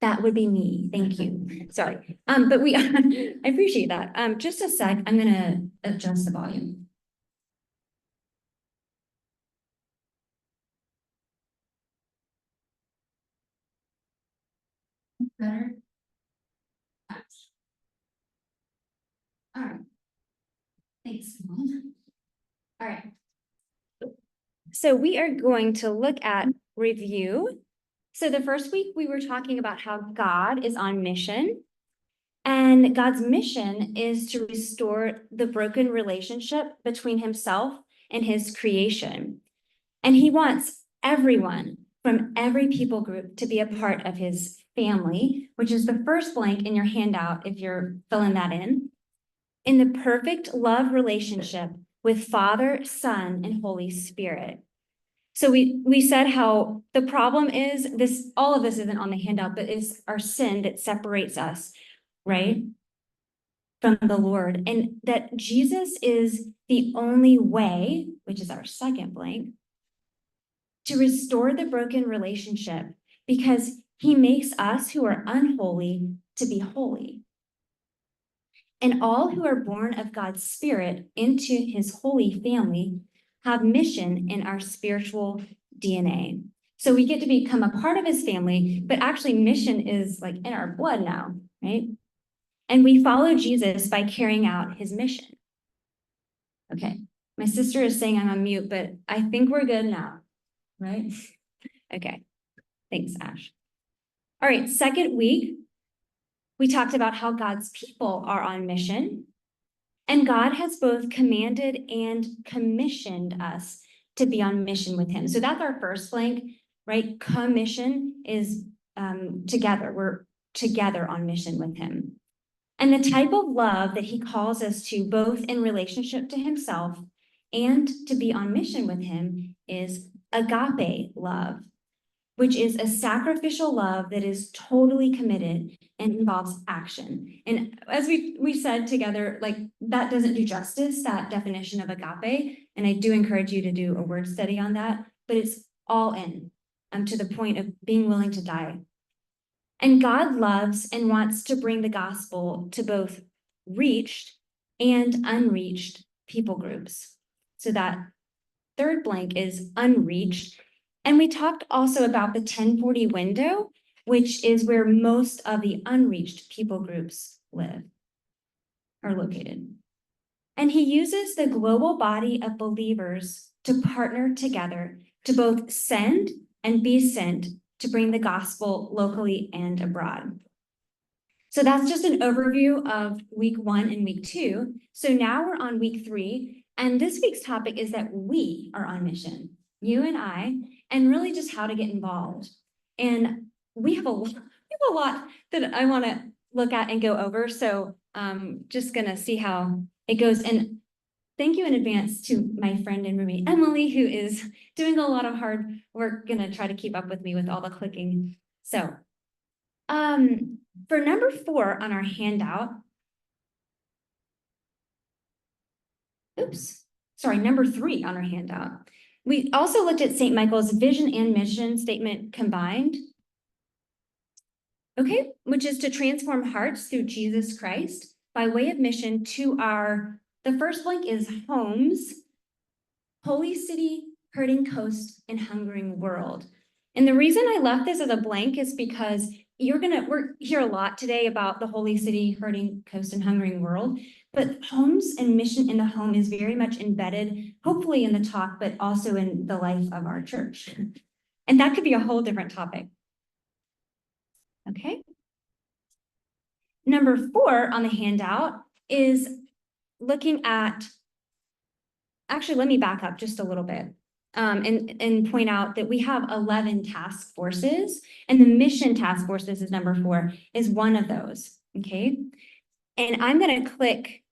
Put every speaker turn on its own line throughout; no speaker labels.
That would be me. Thank you. Sorry. But we, I appreciate that. Just a sec. I'm gonna adjust the volume. Better. All right. Thanks, Mom. All right. So we are going to look at review. So the first week we were talking about how God is on mission. And God's mission is to restore the broken relationship between himself and his creation. And he wants everyone from every people group to be a part of his family, which is the first blank in your handout if you're filling that in the perfect love relationship with Father, Son, and Holy Spirit. So we said how the problem is this, all of this isn't on the handout, but it's our sin that separates us, right, from the Lord, and that Jesus is the only way, which is our second blank, to restore the broken relationship, because he makes us who are unholy to be holy. And all who are born of God's Spirit into his holy family have mission in our spiritual DNA. So we get to become a part of his family, but actually mission is like in our blood now, right? And we follow Jesus by carrying out his mission. Okay, my sister is saying I'm on mute, but I think we're good now, right? Okay, thanks, Ash. All right, second week, we talked about how God's people are on mission, and God has both commanded and commissioned us to be on mission with him. So that's our first blank, right? Commission is together. We're together on mission with him. And the type of love that he calls us to, both in relationship to himself and to be on mission with him, is agape love, which is a sacrificial love that is totally committed and involves action. And as we said together, like that doesn't do justice, that definition of agape. And I do encourage you to do a word study on that, but it's all in, to the point of being willing to die. And God loves and wants to bring the gospel to both reached and unreached people groups. So that third blank is unreached. And we talked also about the 1040 window, which is where most of the unreached people groups live, are located. And he uses the global body of believers to partner together to both send and be sent to bring the gospel locally and abroad. So that's just an overview of week 1 and week 2. So now we're on week 3. And this week's topic is that we are on mission, you and I, and really just how to get involved. And we have a lot that I want to look at and go over. So just going to see how it goes. And thank you in advance to my friend and roommate, Emily, who is doing a lot of hard work, going to try to keep up with me with all the clicking. So for number 4 on our handout, number 3 on our handout. We also looked at St. Michael's vision and mission statement combined. Okay, which is to transform hearts through Jesus Christ by way of mission to the first blank is homes, holy city, hurting coast, and hungering world. And the reason I left this as a blank is because we're hear a lot today about the holy city, hurting coast, and hungering world, but homes and mission in the home is very much embedded, hopefully in the talk, but also in the life of our church. And that could be a whole different topic. Okay. Number 4 on the handout is looking at, actually, let me back up just a little bit. And point out that we have 11 task forces, and the mission task force, this is number 4, is one of those, okay? And I'm gonna click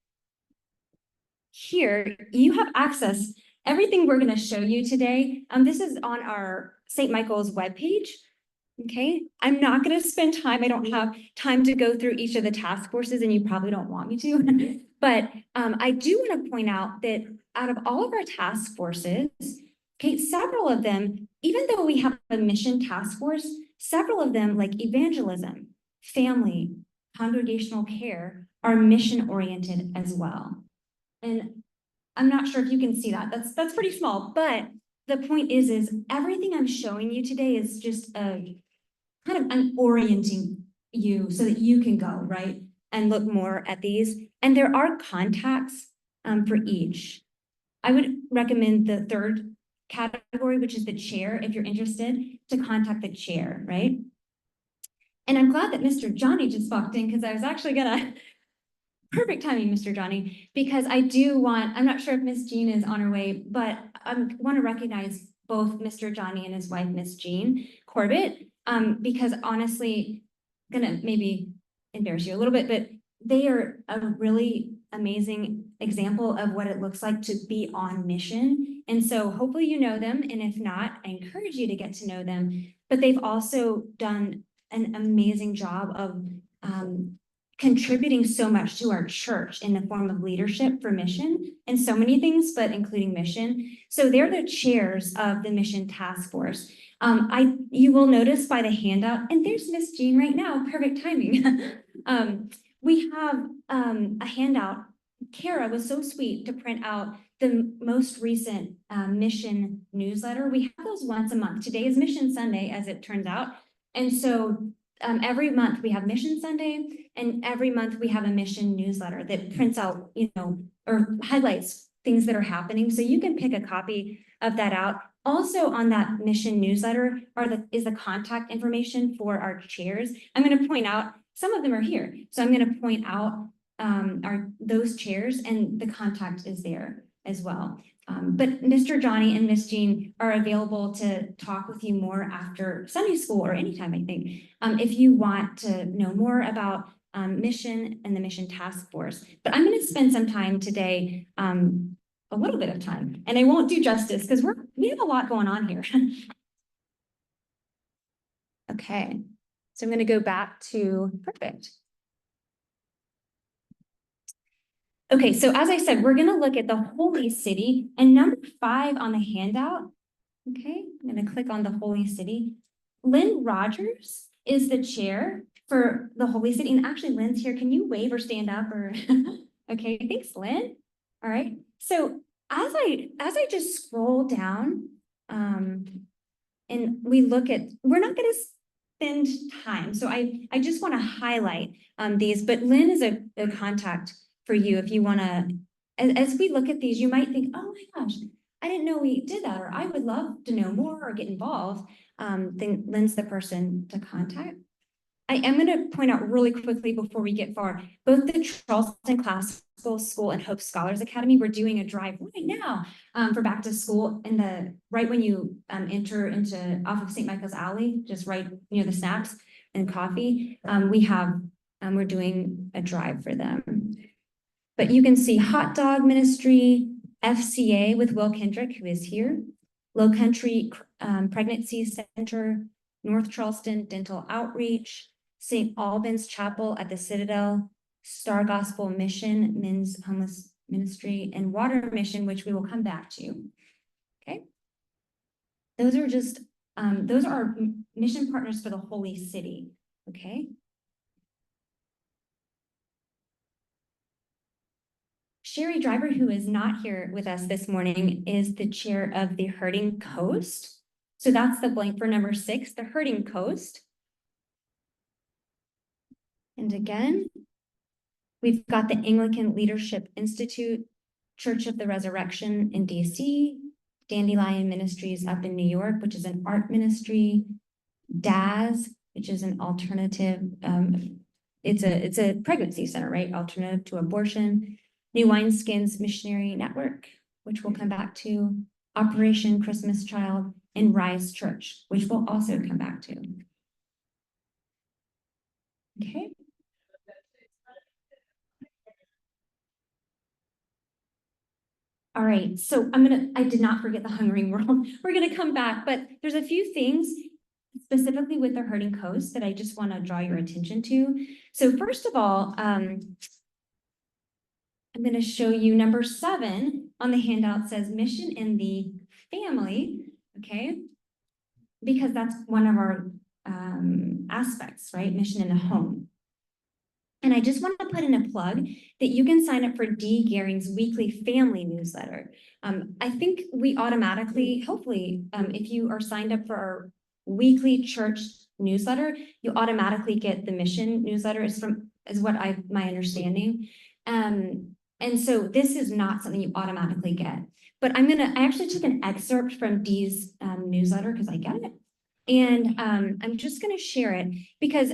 here. You have access, everything we're gonna show you today, this is on our St. Michael's webpage, okay? I'm not gonna spend time, I don't have time to go through each of the task forces, and you probably don't want me to, but I do wanna point out that out of all of our task forces, okay, several of them, even though we have a mission task force, several of them, like evangelism, family, congregational care, are mission oriented as well. And I'm not sure if you can see that. That's pretty small, but the point is everything I'm showing you today is just a kind of orienting you so that you can go, right, and look more at these. And there are contacts for each. I would recommend the third category, which is the chair, if you're interested, to contact the chair, right? And I'm glad that Mr. Johnny just walked in, because I was actually gonna, perfect timing, Mr. Johnny, because I do want, I'm not sure if Miss Jean is on her way, but I want to recognize both Mr. Johnny and his wife, Miss Jean Corbett, because honestly, gonna maybe embarrass you a little bit, but they are a really amazing example of what it looks like to be on mission. And so hopefully you know them, and if not, I encourage you to get to know them. But they've also done an amazing job of contributing so much to our church in the form of leadership for mission and so many things, but including mission. So they're the chairs of the mission task force. You will notice by the handout, and there's Miss Jean right now, perfect timing. We have a handout. Kara was so sweet to print out the most recent mission newsletter. We have those once a month. Today is Mission Sunday, as it turns out. And so every month we have Mission Sunday, and every month we have a mission newsletter that prints out, or highlights things that are happening. So you can pick a copy of that out. Also on that mission newsletter is the contact information for our chairs. I'm going to point out, some of them are here. So I'm going to point out those chairs, and the contact is there as well. But Mr. Johnny and Miss Jean are available to talk with you more after Sunday school or anytime, I think, if you want to know more about mission and the mission task force. But I'm going to spend some time today, a little bit of time, and I won't do justice because we have a lot going on here. Okay, so I'm going to go back to perfect. Okay, so as I said, we're going to look at the Holy City, and number 5 on the handout. Okay, I'm going to click on the Holy City. Lynn Rogers is the chair for the Holy City, and actually Lynn's here. Can you wave or stand up or? Okay, thanks, Lynn. All right, so as I just scroll down, and we look at, we're not going to spend time, so I just want to highlight these. But Lynn is a contact for you if you want to, as we look at these, you might think, oh my gosh, I didn't know we did that, or I would love to know more or get involved. Then Lynn's the person to contact. I am going to point out really quickly before we get far, both the Charleston Classical School and Hope Scholars Academy, we're doing a drive right now for back to school, right when you enter into off of St. Michael's Alley, just right near the snacks and coffee. We're doing a drive for them. But you can see Hot Dog Ministry, FCA with Will Kendrick, who is here, Low Country Pregnancy Center, North Charleston Dental Outreach, St. Albans Chapel at the Citadel, Star Gospel Mission, Men's Homeless ministry, and water mission, which we will come back to. Okay. Those are just, those are our mission partners for the Holy City. Okay. Sherry Driver, who is not here with us this morning, is the chair of the Hurting Coast. So that's the blank for number 6, the Hurting Coast. And again, we've got the Anglican Leadership Institute, Church of the Resurrection in DC, Dandelion Ministries up in New York, which is an art ministry, DAS, which is an alternative, it's a pregnancy center, right? Alternative to abortion. New Wineskins Missionary Network, which we'll come back to, Operation Christmas Child, and Rise Church, which we'll also come back to. Okay. All right, so I did not forget the Hungering World. We're gonna come back, but there's a few things specifically with the Hurting Coast that I just want to draw your attention to. So first of all, I'm going to show you number 7 on the handout says mission in the family, okay? Because that's one of our aspects, right? Mission in the home. And I just want to put in a plug that you can sign up for Dee Gehring's weekly family newsletter. I think we automatically, hopefully, if you are signed up for our weekly church newsletter, you automatically get the mission newsletter is what my understanding. And so this is not something you automatically get, but I actually took an excerpt from Dee's newsletter because I get it. And I'm just going to share it because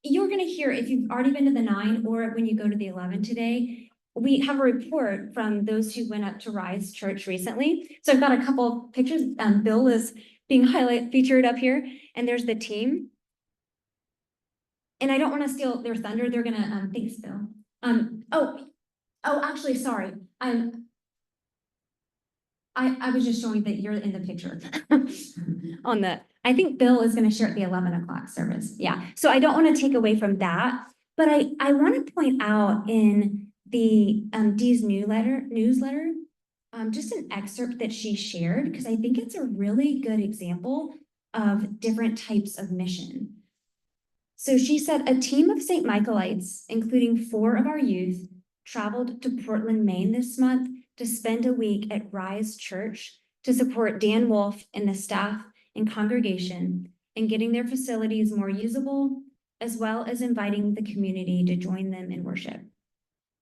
you're going to hear, if you've already been to the 9 or when you go to the 11 today, we have a report from those who went up to Rise Church recently. So I've got a couple of pictures. Bill is being featured up here, and there's the team. And I don't want to steal their thunder. They're going to, thanks, Bill. Actually, sorry. I was just showing that you're in the picture on the, I think Bill is going to share at the 11 o'clock service. Yeah. So I don't want to take away from that, but I want to point out in the Dee's newsletter, just an excerpt that she shared, because I think it's a really good example of different types of mission. So she said, a team of St. Michaelites, including 4 of our youth, traveled to Portland, Maine this month to spend a week at Rise Church to support Dan Wolf and the staff and congregation in getting their facilities more usable, as well as inviting the community to join them in worship.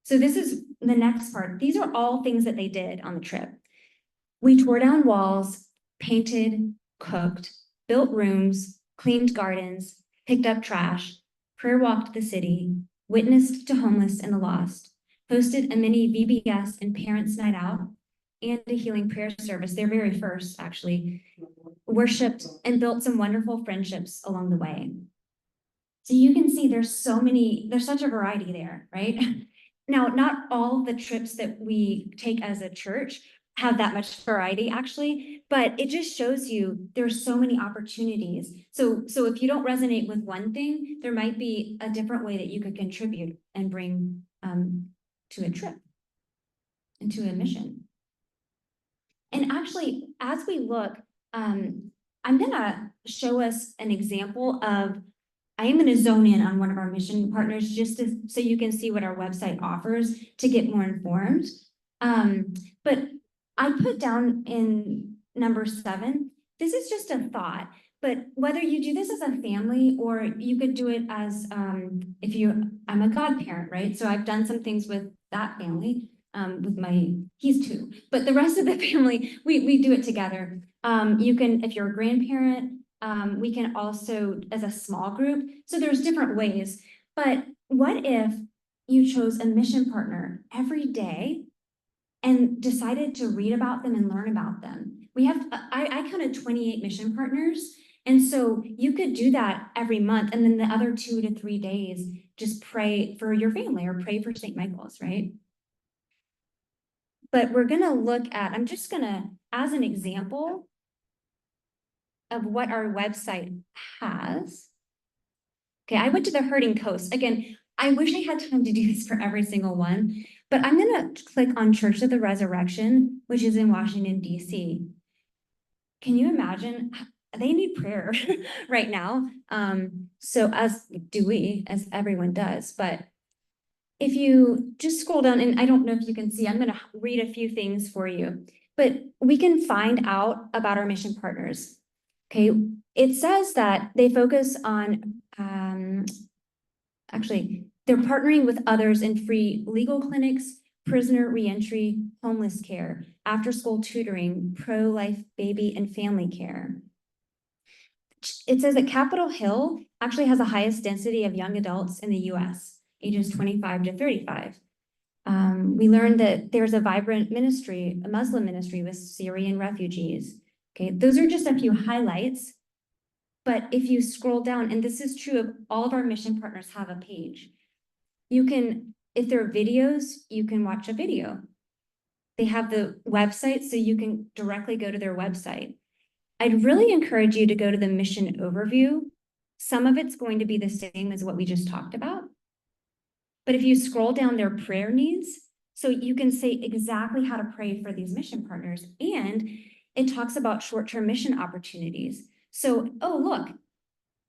So this is the next part. These are all things that they did on the trip. We tore down walls, painted, cooked, built rooms, cleaned gardens, picked up trash, prayer walked the city, witnessed to homeless and the lost, hosted a mini VBS and parents' night out, and a healing prayer service, their very first, actually, worshipped and built some wonderful friendships along the way. So you can see there's such a variety there, right? Now, not all the trips that we take as a church have that much variety, actually, but it just shows you there's so many opportunities. So if you don't resonate with one thing, there might be a different way that you could contribute and bring to a trip and to a mission. And actually, as we look, I'm gonna show us an example of, I am gonna zone in on one of our mission partners just so you can see what our website offers to get more informed. But I put down in number 7, this is just a thought, but whether you do this as a family or you could do it as, I'm a godparent, right? So I've done some things with that family, he's 2, but the rest of the family, we do it together. You can, if you're a grandparent, we can also as a small group. So there's different ways, but what if you chose a mission partner every day and decided to read about them and learn about them? We have, I counted 28 mission partners. And so you could do that every month. And then the other 2 to 3 days, just pray for your family or pray for St. Michael's, right? But we're going to look at, I'm just going to, as an example of what our website has. Okay, I went to the Hurting Coast. Again, I wish I had time to do this for every single one, But I'm gonna click on Church of the Resurrection, which is in Washington, DC. Can you imagine? They need prayer right now. So as do we, as everyone does, but if you just scroll down, and I don't know if you can see, I'm gonna read a few things for you, but we can find out about our mission partners. Okay, it says that they focus on, actually, they're partnering with others in free legal clinics, prisoner reentry, homeless care, after-school tutoring, pro-life baby and family care. It says that Capitol Hill actually has the highest density of young adults in the US, ages 25 to 35. We learned that there's a vibrant ministry, a Muslim ministry with Syrian refugees. Okay, those are just a few highlights. But if you scroll down, and this is true of all of our mission partners have a page. You can, if there are videos, you can watch a video. They have the website, so you can directly go to their website. I'd really encourage you to go to the mission overview. Some of it's going to be the same as what we just talked about. But if you scroll down their prayer needs, so you can say exactly how to pray for these mission partners. And it talks about short-term mission opportunities. So, oh, look,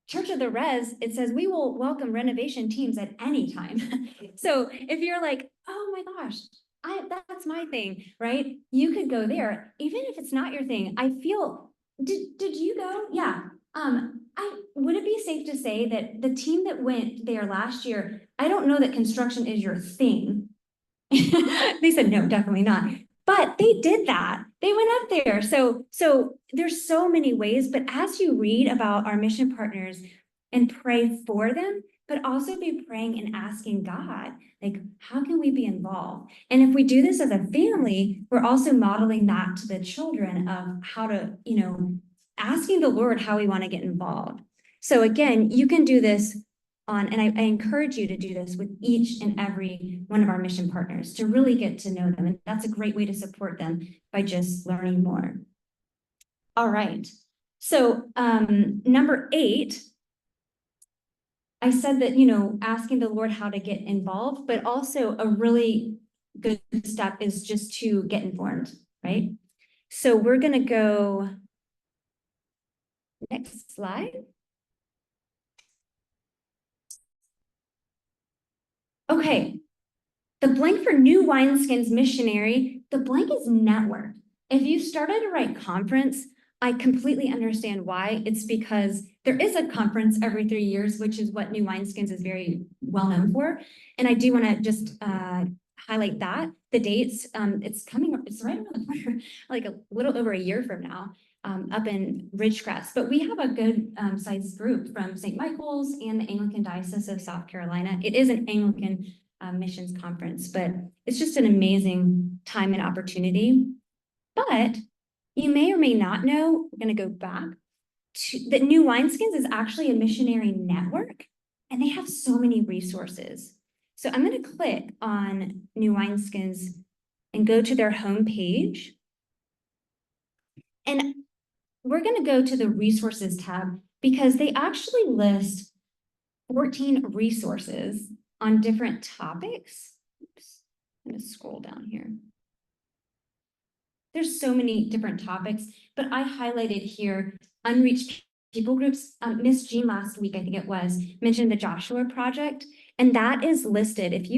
Church of the Res, it says we will welcome renovation teams at any time. So if you're like, oh my gosh, that's my thing, right? You could go there, even if it's not your thing. I feel, did you go? Yeah. Would it be safe to say that the team that went there last year, I don't know that construction is your thing. They said, no, definitely not. But they did that. They went up there. So there's so many ways, but as you read about our mission partners and pray for them, but also be praying and asking God, like, how can we be involved? And if we do this as a family, we're also modeling that to the children of how to, asking the Lord how we want to get involved. So again, you can do this and I encourage you to do this with each and every one of our mission partners to really get to know them. And that's a great way to support them by just learning more. All right. So number 8, I said that, asking the Lord how to get involved, but also a really good step is just to get informed, right? So we're going to go next slide. Okay, the blank for New Wineskins Missionary, the blank is network. If you started a right conference, I completely understand why. It's because there is a conference every 3 years, which is what New Wineskins is very well known for. And I do want to just highlight that. The dates, it's right around the corner, like a little over a year from now. Up in Ridgecrest, but we have a good sized group from St. Michael's and the Anglican Diocese of South Carolina. It is an Anglican missions conference, but it's just an amazing time and opportunity. But you may or may not know, we're going to go back to that New Wineskins is actually a missionary network, and they have so many resources. So I'm going to click on New Wineskins and go to their homepage. And we're going to go to the resources tab because they actually list 14 resources on different topics. Oops, I'm going to scroll down here. There's so many different topics, but I highlighted here unreached people groups. Miss Jean last week, I think it was, mentioned the Joshua Project, and that is listed. If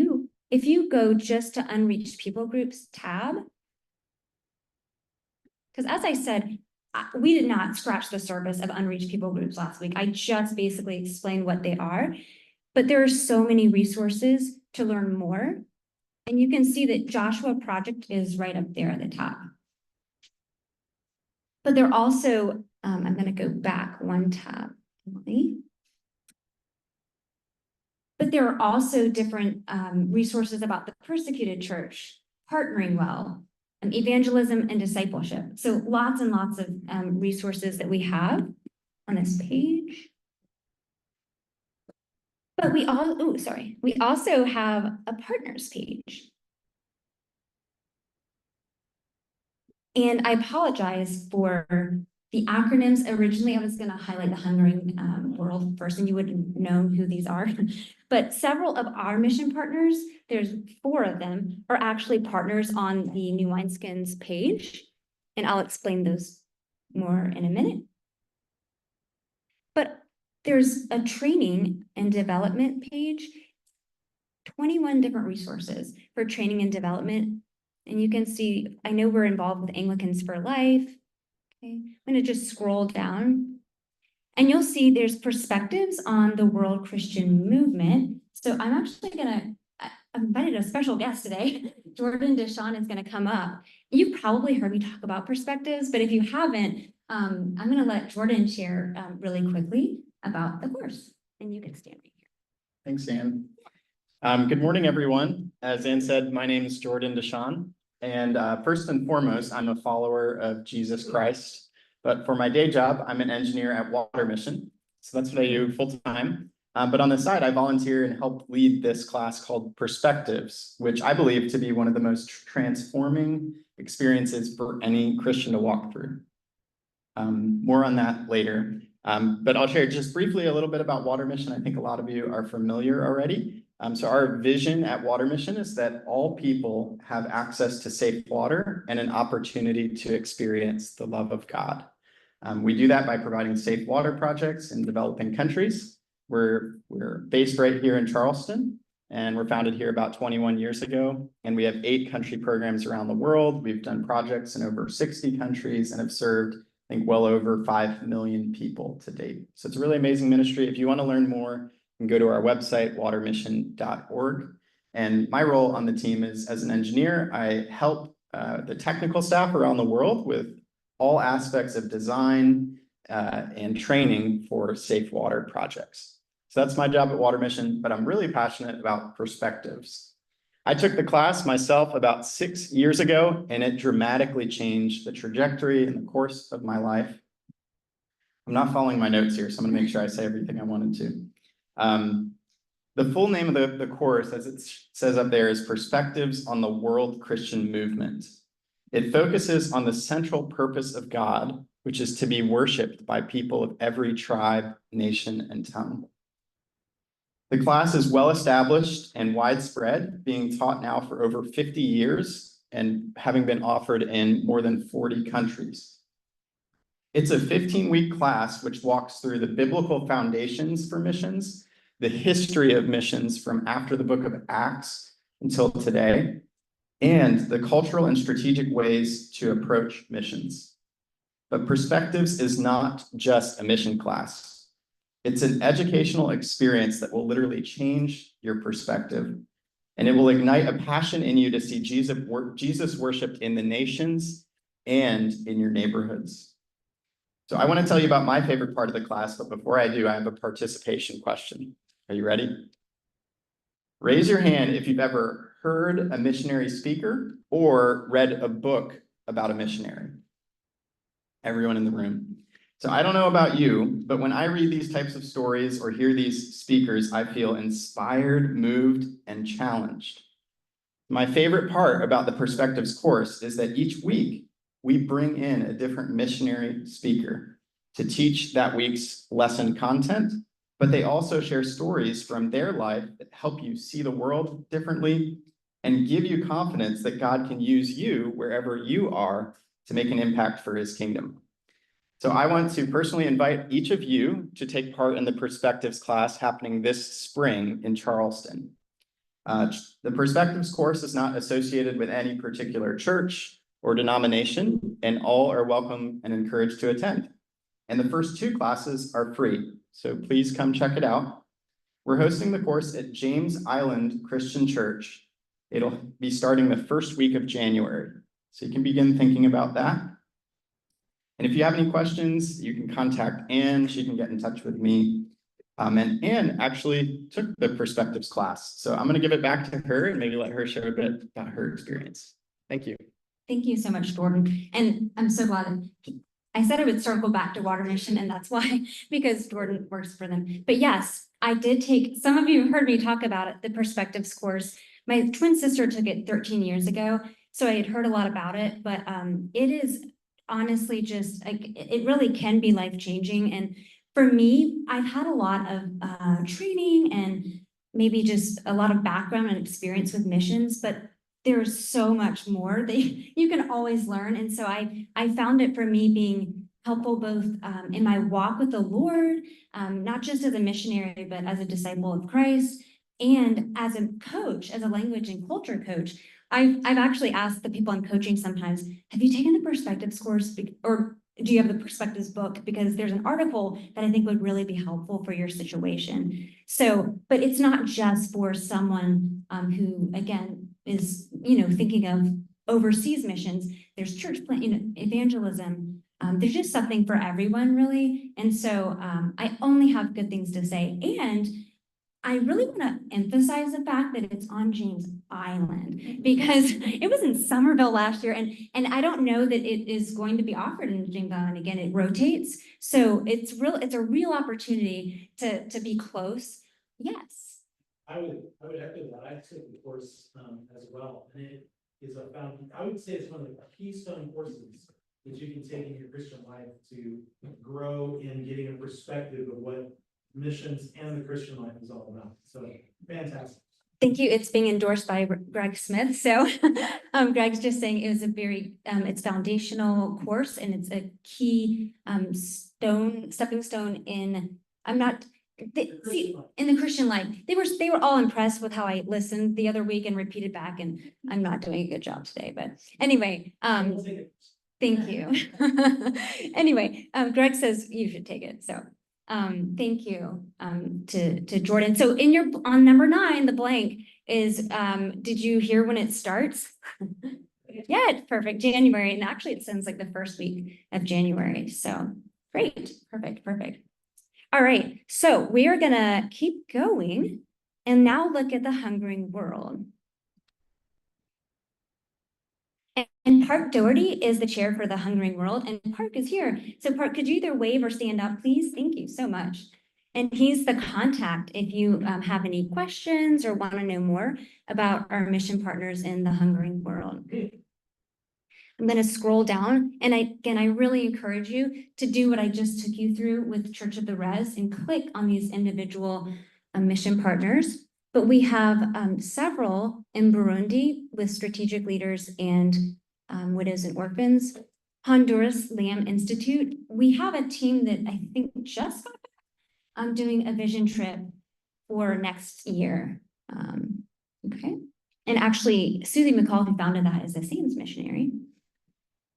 you go just to unreached people groups tab, because as I said, we did not scratch the surface of unreached people groups last week. I just basically explained what they are, but there are so many resources to learn more. And you can see that Joshua Project is right up there at the top. But they're also, I'm going to go back one tab, Emily. But there are also different resources about the persecuted church, partnering well, evangelism and discipleship. So lots and lots of resources that we have on this page. But we also have a partners page. And I apologize for The acronyms, originally I was going to highlight the Hungering World first, and you wouldn't know who these are. But several of our mission partners, there's 4 of them, are actually partners on the New Wineskins page. And I'll explain those more in a minute. But there's a training and development page, 21 different resources for training and development. And you can see, I know we're involved with Anglicans for Life. Okay, I'm going to just scroll down and you'll see there's perspectives on the world Christian movement. So I'm actually I've invited a special guest today. Jordan Deshawn is going to come up. You've probably heard me talk about perspectives, but if you haven't, I'm going to let Jordan share really quickly about the course, and you can stand right here.
Thanks, Ann. Good morning, everyone. As Ann said, my name is Jordan Deshawn. And first and foremost, I'm a follower of Jesus Christ. But for my day job, I'm an engineer at Water Mission. So that's what I do full time. But on the side, I volunteer and help lead this class called Perspectives, which I believe to be one of the most transforming experiences for any Christian to walk through. More on that later. But I'll share just briefly a little bit about Water Mission. I think a lot of you are familiar already. So our vision at Water Mission is that all people have access to safe water and an opportunity to experience the love of God. We do that by providing safe water projects in developing countries. We're based right here in Charleston, and we're founded here about 21 years ago. And we have 8 country programs around the world. We've done projects in over 60 countries and have served, I think, well over 5 million people to date. So it's a really amazing ministry. If you want to learn more, you can go to our website, watermission.org. And my role on the team is, as an engineer, I help the technical staff around the world with all aspects of design and training for safe water projects. So that's my job at Water Mission, but I'm really passionate about perspectives. I took the class myself about 6 years ago, and it dramatically changed the trajectory and the course of my life. I'm not following my notes here, so I'm going to make sure I say everything I wanted to. The full name of the course, as it says up there, is Perspectives on the World Christian Movement. It focuses on the central purpose of God, which is to be worshiped by people of every tribe, nation, and tongue. The class is well established and widespread, being taught now for over 50 years and having been offered in more than 40 countries. It's a 15-week class which walks through the biblical foundations for missions, the history of missions from after the book of Acts until today, and the cultural and strategic ways to approach missions. But Perspectives is not just a mission class. It's an educational experience that will literally change your perspective, and it will ignite a passion in you to see Jesus worshiped in the nations and in your neighborhoods. So I want to tell you about my favorite part of the class, but before I do, I have a participation question. Are you ready? Raise your hand if you've ever heard a missionary speaker or read a book about a missionary. Everyone in the room. So I don't know about you, but when I read these types of stories or hear these speakers, I feel inspired, moved, and challenged. My favorite part about the Perspectives course is that each week we bring in a different missionary speaker to teach that week's lesson content, but they also share stories from their life that help you see the world differently and give you confidence that God can use you wherever you are to make an impact for his kingdom. So I want to personally invite each of you to take part in the Perspectives class happening this spring in Charleston. The Perspectives course is not associated with any particular church or denomination, and all are welcome and encouraged to attend. And the first 2 classes are free, so please come check it out. We're hosting the course at James Island Christian Church. It'll be starting the first week of January, so you can begin thinking about that. And if you have any questions, you can contact Ann. She can get in touch with me. And Ann actually took the Perspectives class, so I'm going to give it back to her and maybe let her share a bit about her experience. Thank you.
Thank you so much, Jordan. And I'm so glad I said I would circle back to Water Mission, and that's why, because Jordan works for them. But yes, I did take, some of you heard me talk about it, the Perspectives course. My twin sister took it 13 years ago, so I had heard a lot about it, but it is honestly just like, it really can be life-changing. And for me, I've had a lot of training and maybe just a lot of background and experience with missions, but there's so much more that you can always learn. And so I found it for me being helpful both in my walk with the Lord, not just as a missionary, but as a disciple of Christ, and as a coach, as a language and culture coach. I've actually asked the people I'm coaching sometimes, have you taken the perspectives course, or do you have the perspectives book? Because there's an article that I think would really be helpful for your situation. So, but it's not just for someone who, again, is, thinking of overseas missions. There's church plant, evangelism. There's just something for everyone, really. And so I only have good things to say. And I really want to emphasize the fact that it's on James Island, because it was in Somerville last year, and I don't know that it is going to be offered in James Island again. It rotates, so it's a real opportunity to be close. Yes.
I would echo that. I took the course as well, and it is I would say it's one of the keystone courses that you can take in your Christian life to grow in getting a perspective of what missions and the Christian life is all about. So fantastic.
Thank you. It's being endorsed by Greg Smith. So Greg's just saying it was a very, it's foundational course, and it's a key stepping stone in, in the Christian life. They were all impressed with how I listened the other week and repeated back, and I'm not doing a good job today, but anyway, thank you. Anyway, Greg says you should take it. So thank you to Jordan. So on number 9, the blank is, did you hear when it starts? Yeah, it's perfect. January. And actually it sounds like the first week of January. So great. Perfect. All right. So we are going to keep going and now look at the hungering world. And Park Doherty is the chair for the Hungering World, and Park is here. So Park, could you either wave or stand up, please? Thank you so much. And he's the contact if you have any questions or want to know more about our mission partners in the Hungering World. I'm going to scroll down, and I really encourage you to do what I just took you through with Church of the Res and click on these individual mission partners. But we have several in Burundi with strategic leaders and widows and orphans. Honduras Lamb Institute. We have a team that I think just got back doing a vision trip for next year. Okay. And actually, Susie McCall, who founded that, is a SAMS missionary.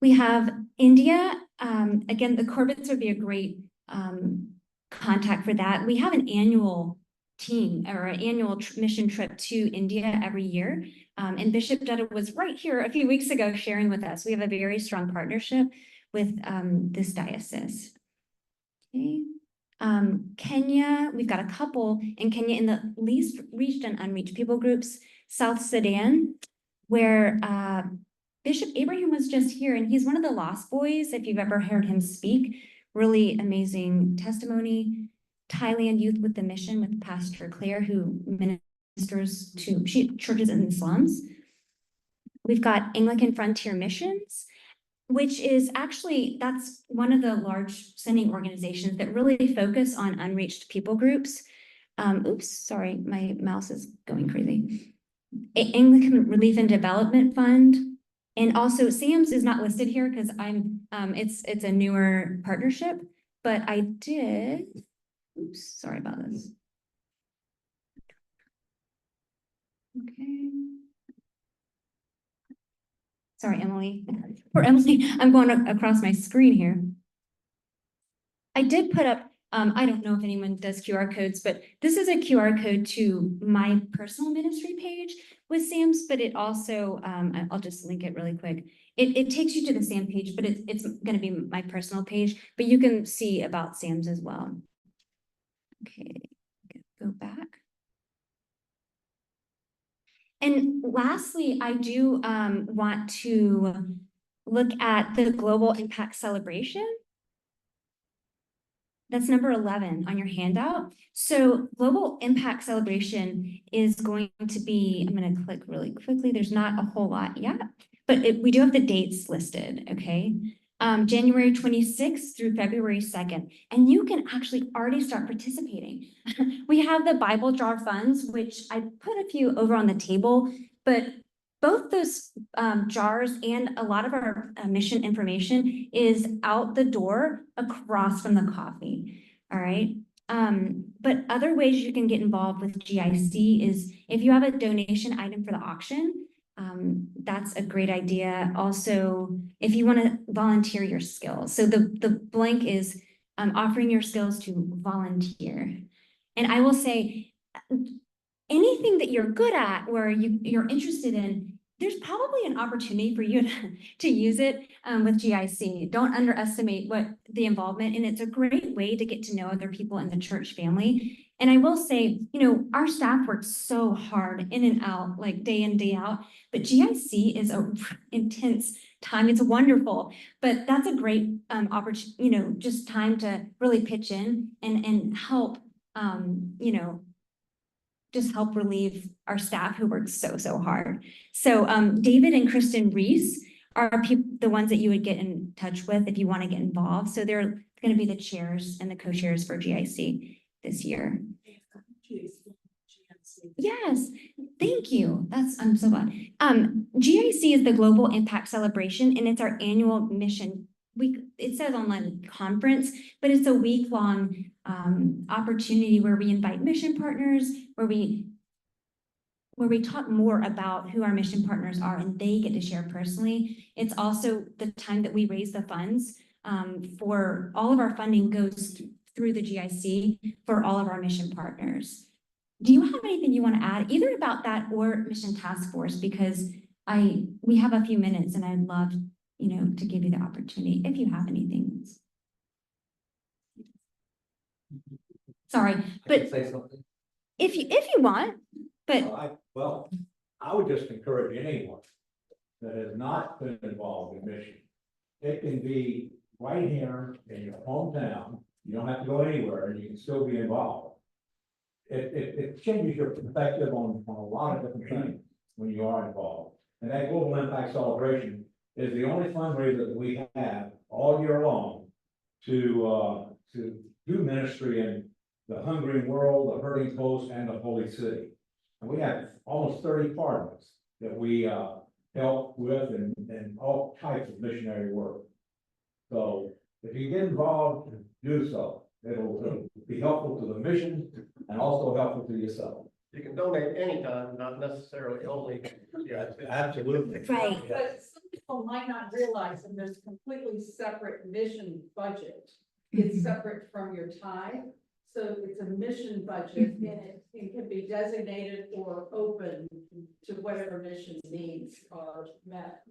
We have India. Again, the Corbetts would be a great contact for that. We have an annual team or an annual mission trip to India every year. And Bishop Dutta was right here a few weeks ago sharing with us. We have a very strong partnership with this diocese. Okay. Kenya, we've got a couple in Kenya in the least reached and unreached people groups. South Sudan, where Bishop Abraham was just here, and he's one of the Lost Boys, if you've ever heard him speak. Really amazing testimony. Thailand Youth with the Mission with Pastor Claire, who ministers to churches in the slums. We've got Anglican Frontier Missions, which is actually, that's one of the large sending organizations that really focus on unreached people groups. Oops, sorry, my mouse is going crazy. Anglican Relief and Development Fund. And also SAMS is not listed here because it's a newer partnership, but I did, oops, sorry about this. Okay. Sorry, Emily. Poor Emily, I'm going across my screen here. I did put up, I don't know if anyone does QR codes, but this is a QR code to my personal ministry page with SAMS, but it also, I'll just link it really quick. It takes you to the SAM page, but it's going to be my personal page, but you can see about SAMS as well. Okay, go back. And lastly, I do want to look at the Global Impact Celebration. That's number 11 on your handout. So Global Impact Celebration is going to be, I'm going to click really quickly. There's not a whole lot yet, but we do have the dates listed, okay? January 26th through February 2nd, and you can actually already start participating. We have the Bible jar funds, which I put a few over on the table, but both those jars and a lot of our mission information is out the door across from the coffee. All right. But other ways you can get involved with GIC is if you have a donation item for the auction, that's a great idea. Also, if you want to volunteer your skills. So the blank is offering your skills to volunteer. And I will say, anything that you're good at or you're interested in, there's probably an opportunity for you to use it with GIC. Don't underestimate what the involvement, and it's a great way to get to know other people in the church family. And I will say, you know, our staff works so hard in and out, like day in, day out, but GIC is a intense time. It's wonderful, but that's a great opportunity, you know, just time to really pitch in and help, you know, just help relieve our staff who work so hard. So David and Kristen Reese are the ones that you would get in touch with if you want to get involved. So they're going to be the chairs and the co-chairs for GIC this year. Yes, thank you. I'm so glad. GIC is the Global Impact Celebration, and it's our annual mission week. It says online conference, but it's a week-long opportunity where we invite mission partners, where we talk more about who our mission partners are and they get to share personally. It's also the time that we raise the funds for all of our funding goes through the GIC for all of our mission partners. Do you have anything you want to add either about that or Mission Task Force? Because we have a few minutes and I'd love, you know, to give you the opportunity if you have anything. Sorry, but
say something.
if you want, but
I would just encourage anyone that has not been involved in mission. It can be right here in your hometown. You don't have to go anywhere and you can still be involved. It changes your perspective on a lot of different things when you are involved. And that Global Impact Celebration is the only fundraiser that we have all year long to do ministry in the hungry world, the hurting coast, and the holy city. And we have almost 30 partners that we help with and all types of missionary work. So if you get involved, do so. It'll be helpful to the mission and also helpful to yourself.
You can donate anytime, not necessarily only. Yeah,
Absolutely.
right.
But some people might not realize that there's a completely separate mission budget. It's separate from your tithe. So it's a mission budget and it can be designated or open to whatever mission needs are met.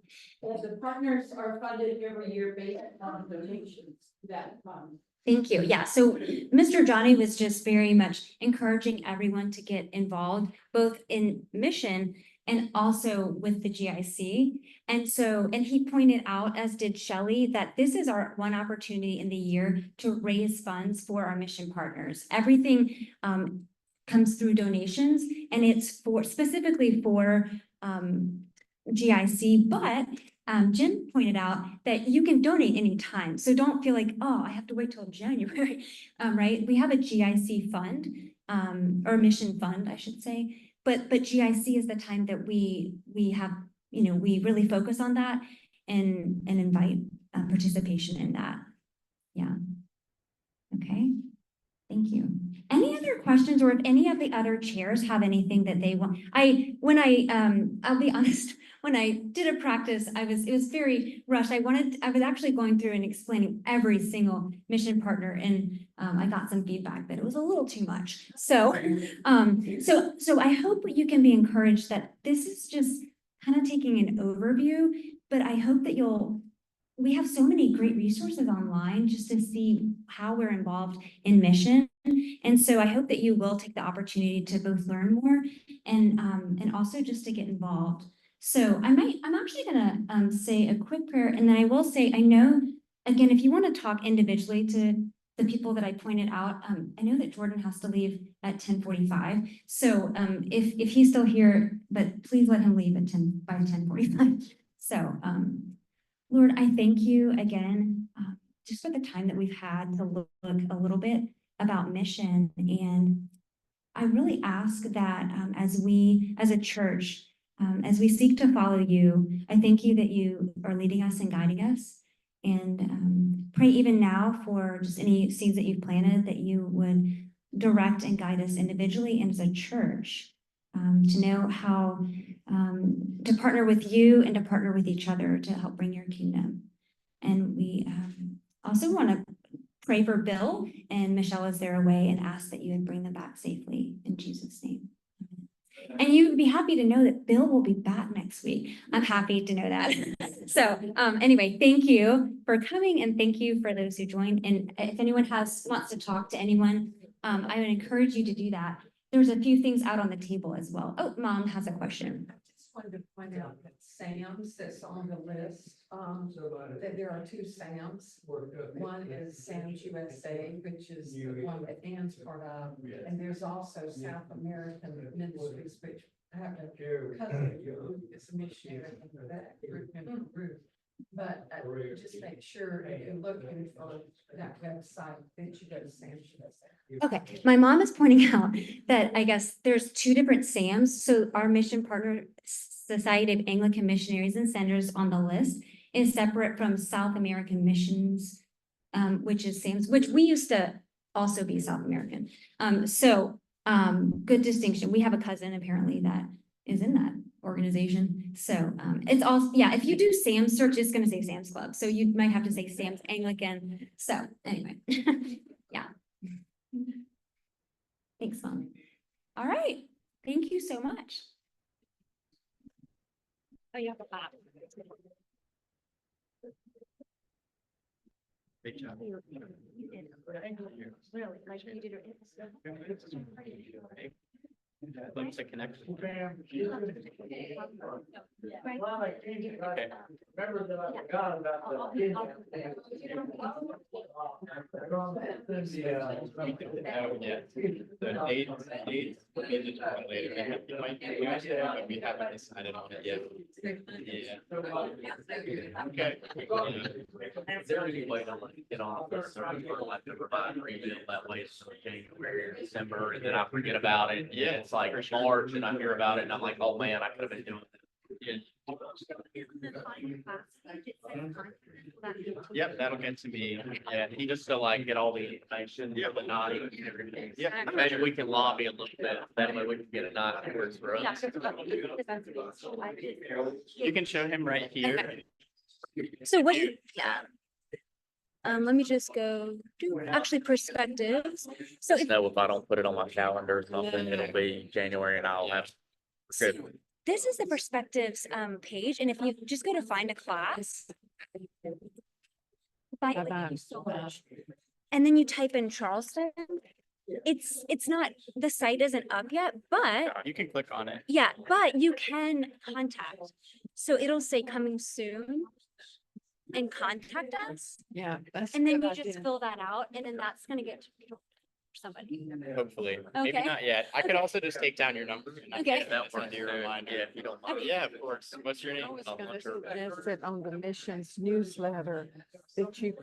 And the partners are funded every year based on donations that fund.
Thank you. Yeah, so Mr. Johnny was just very much encouraging everyone to get involved, both in mission and also with the GIC. And he pointed out, as did Shelley, that this is our one opportunity in the year to raise funds for our mission partners. Everything comes through donations, and it's specifically for GIC, but Jim pointed out that you can donate anytime. So don't feel like, oh, I have to wait till January, right? We have a GIC fund, or mission fund, I should say. But GIC is the time that we have, you know, we really focus on that and invite participation in that. Yeah. Okay. Thank you. Any other questions, or if any of the other chairs have anything that they want? I'll be honest, when I did a practice, it was very rushed. I was actually going through and explaining every single mission partner, and I got some feedback that it was a little too much. So I hope that you can be encouraged that this is just kind of taking an overview, but I hope that we have so many great resources online just to see how we're involved in mission. And so I hope that you will take the opportunity to both learn more and also just to get involved. So I'm actually gonna say a quick prayer, and then I will say, I know, again, if you want to talk individually to the people that I pointed out, I know that Jordan has to leave at 10:45. So if he's still here, but please let him leave at 10:45. So Lord, I thank you again, just for the time that we've had to look a little bit about mission. And I really ask that as we, as a church, as we seek to follow you, I thank you that you are leading us and guiding us. And pray even now for just any seeds that you've planted, that you would direct and guide us individually and as a church, to know how to partner with you and to partner with each other to help bring your kingdom. And we also want to pray for Bill and Michelle as they're away and ask that you would bring them back safely in Jesus' name. And you'd be happy to know that Bill will be back next week. I'm happy to know that. So anyway, thank you for coming and thank you for those who joined. And if anyone wants to talk to anyone, I would encourage you to do that. There's a few things out on the table as well. Oh, Mom has a question.
I just wanted to point out that Sam's that's on the list, that there are two Sams. One is Sam's USA, which is the one that Ann's part of, and there's also South American Ministries, which I have a cousin who is a missionary for that group in Peru. But just make sure if you're looking for that website, that you go to Sam's USA.
Okay, my mom is pointing out that I guess there's two different SAMs. So our mission partner, Society of Anglican Missionaries and Senders on the list is separate from South American Missions, which is SAMs, which we used to also be South American. Good distinction. We have a cousin apparently that is in that organization. So it's also, yeah, if you do Sam's search, it's gonna say Sam's Club. So you might have to say Sam's Anglican. So anyway, yeah. Thanks, Mom. All right, thank you so much. Oh, you have a clap.
Great job.
You did. Really, like you did it.
Looks like connection.
Okay.
Okay.
Remember that I forgot about the.
Yeah. The date will be determined later. It might be Tuesday, but we haven't decided on it yet. Yeah. Okay.
There is a way to like get on the server, like to provide email that way, so January or December, and then I forget about it.
Yeah.
It's like March and I hear about it and I'm like, oh man, I could have been doing it.
Yep, that'll get to me. Yeah,
He just to like get all the information,
Yeah.
the night and everything.
Yeah.
Maybe we can lobby a little bit, that way we can get a night that works for us.
You can show him right here.
So what, yeah. Let me just go do actually perspectives. So if
Know if I don't put it on my calendar or something, it'll be January and I'll have.
so this is the perspectives page, and if you just go to find a class. Thank you so much. And then you type in Charleston. It's not, the site isn't up yet, but
You can click on it.
yeah, but you can contact. So it'll say coming soon. And contact us,
Yeah, that's.
and then
a
you
good
just
idea.
fill that out, and then that's gonna get to somebody.
Hopefully, maybe
Okay.
not yet. I could
Okay.
also just take down your number. And I
Okay.
can
That
send
works
you a
too.
reminder.
Yeah, if you don't mind.
Yeah, of course. What's your
I
name?
was
I'll
gonna
look her-
suggest it on the missions newsletter that you